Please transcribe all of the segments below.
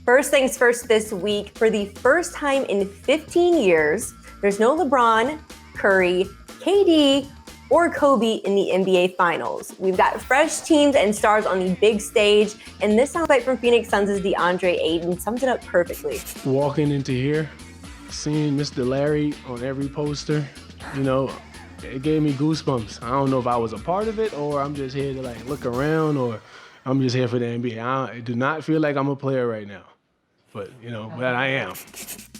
First things first this week, for the first time in 15 years, there's no LeBron, Curry, KD, or Kobe in the NBA Finals. We've got fresh teams and stars on the big stage, and this soundbite from Phoenix Suns' DeAndre Ayton sums it up perfectly. Walking into here, seeing Mr. Larry on every poster, it gave me goosebumps. I don't know if I was a part of it or I'm just here to look around or I'm just here for the NBA. I do not feel like I'm a player right now, but I am.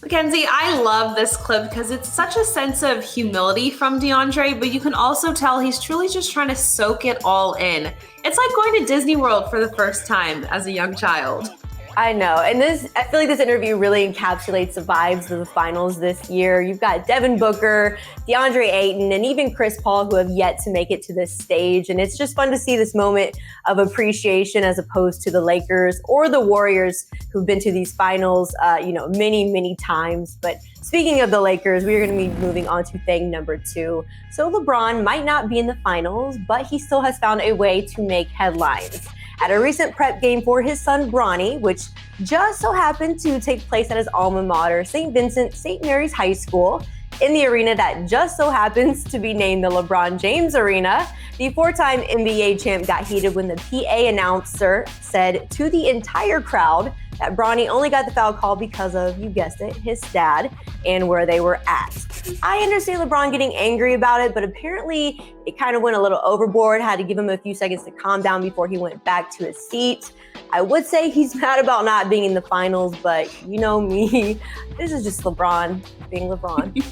Mackenzie, I love this clip because it's such a sense of humility from DeAndre, but you can also tell he's truly just trying to soak it all in. It's like going to Disney World for the first time as a young child. I know, and I feel like this interview really encapsulates the vibes of the finals this year. You've got Devin Booker, DeAndre Ayton, and even Chris Paul who have yet to make it to this stage. And it's just fun to see this moment of appreciation as opposed to the Lakers or the Warriors who've been to these finals, many, many times. But speaking of the Lakers, we're going to be moving on to thing number 2. So LeBron might not be in the finals, but he still has found a way to make headlines. At a recent prep game for his son Bronny, which just so happened to take place at his alma mater, St. Vincent St. Mary's High School, in the arena that just so happens to be named the LeBron James Arena, the 4-time NBA champ got heated when the PA announcer said to the entire crowd that Bronny only got the foul call because of, you guessed it, his dad and where they were at. I understand LeBron getting angry about it, but apparently it kind of went a little overboard, had to give him a few seconds to calm down before he went back to his seat. I would say he's mad about not being in the finals, but you know me, this is just LeBron being LeBron.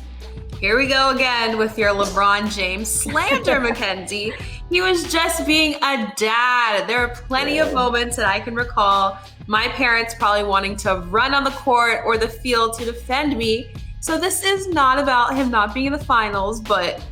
Here we go again with your LeBron James slander, Mackenzie. He was just being a dad. There are plenty of moments that I can recall my parents probably wanting to run on the court or the field to defend me. So this is not about him not being in the finals, but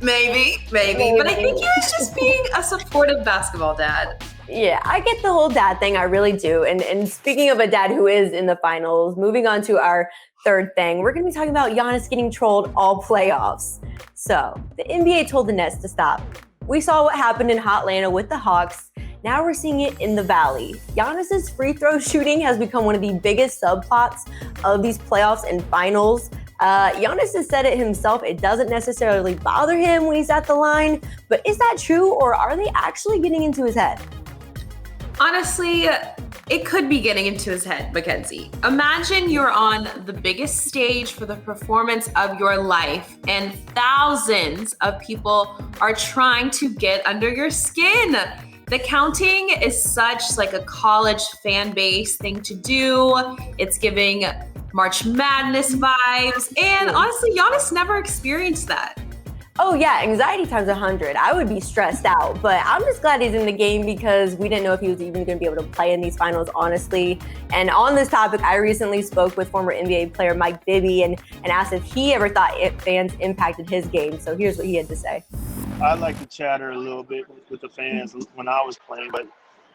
maybe. But I think he was just being a supportive basketball dad. Yeah, I get the whole dad thing. I really do. And speaking of a dad who is in the finals, moving on to our third thing, we're going to be talking about Giannis getting trolled all playoffs. So the NBA told the Nets to stop. We saw what happened in Hotlanta with the Hawks. Now we're seeing it in the Valley. Giannis's free throw shooting has become one of the biggest subplots of these playoffs and finals. Giannis has said it himself. It doesn't necessarily bother him when he's at the line, but is that true, or are they actually getting into his head? Honestly, it could be getting into his head, Mackenzie. Imagine you're on the biggest stage for the performance of your life and thousands of people are trying to get under your skin. The counting is such like a college fan base thing to do. It's giving March Madness vibes. And honestly, Giannis never experienced that. Oh yeah, anxiety times 100. I would be stressed out, but I'm just glad he's in the game because we didn't know if he was even going to be able to play in these finals, honestly. And on this topic, I recently spoke with former NBA player Mike Bibby and asked if he ever thought fans impacted his game. So here's what he had to say. I like to chatter a little bit with the fans when I was playing, but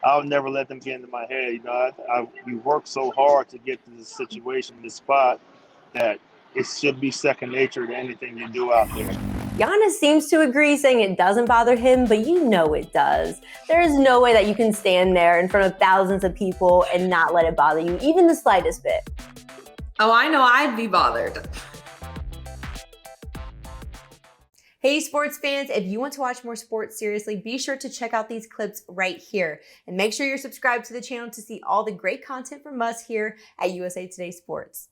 I would never let them get into my head. We work so hard to get to this situation, this spot, that it should be second nature to anything you do out there. Giannis seems to agree, saying it doesn't bother him, but you know it does. There is no way that you can stand there in front of thousands of people and not let it bother you, even the slightest bit. Oh, I know I'd be bothered. Hey sports fans, if you want to watch more sports seriously, be sure to check out these clips right here. And make sure you're subscribed to the channel to see all the great content from us here at USA Today Sports.